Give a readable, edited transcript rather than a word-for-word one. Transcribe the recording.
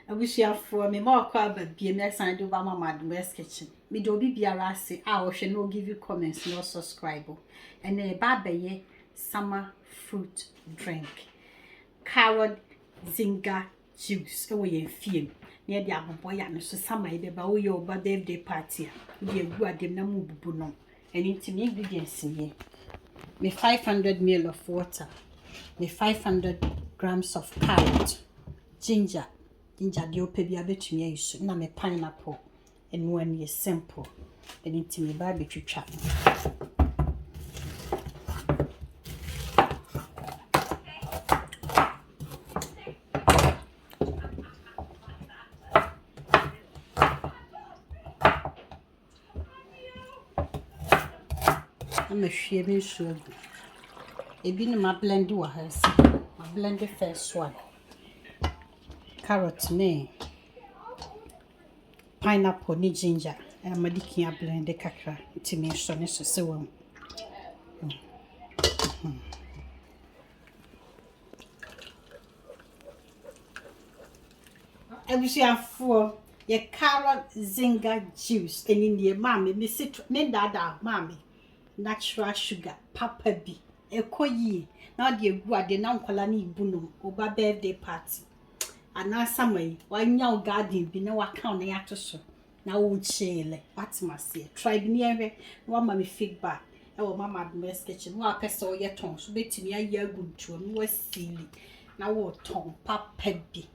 abusuafo me ma kwa ba bie next time do ba mama the best kitchen me do bi biara se wo hwe no give you comments no subscribe and ba ye summer fruit drink carrot zinga juice e wo ye fiem na ye de abobo ya no so summer e be ba wo ye oba birthday party a de egu adem na mu bubu no and ingredients here me 500 ml of water me 500 grams of carrot ginger de opebia betumi ayisu na me pineapple and one is simple and intimi ba betwitwa I'm hwie bi nsu agu ebi no ma blend wa hasi ma blend the first one carrot ne pineapple ni ginger ma dikia blend kakra intimi so ne so se won abusuafo ye carrot zinga juice eni ne mama me sit me dada mama natural sugar papa bi ekoyi na de egu ade na nkwala na ibu no oba birthday party ana samai wanya garden bi na waka na yato so na wo chile atmosphere try bi ne ehwe na mama me feedback e wo mama the best kitchen wa pese wo yeton so betimi ayi aguntuo no wasili na wo ton papa bi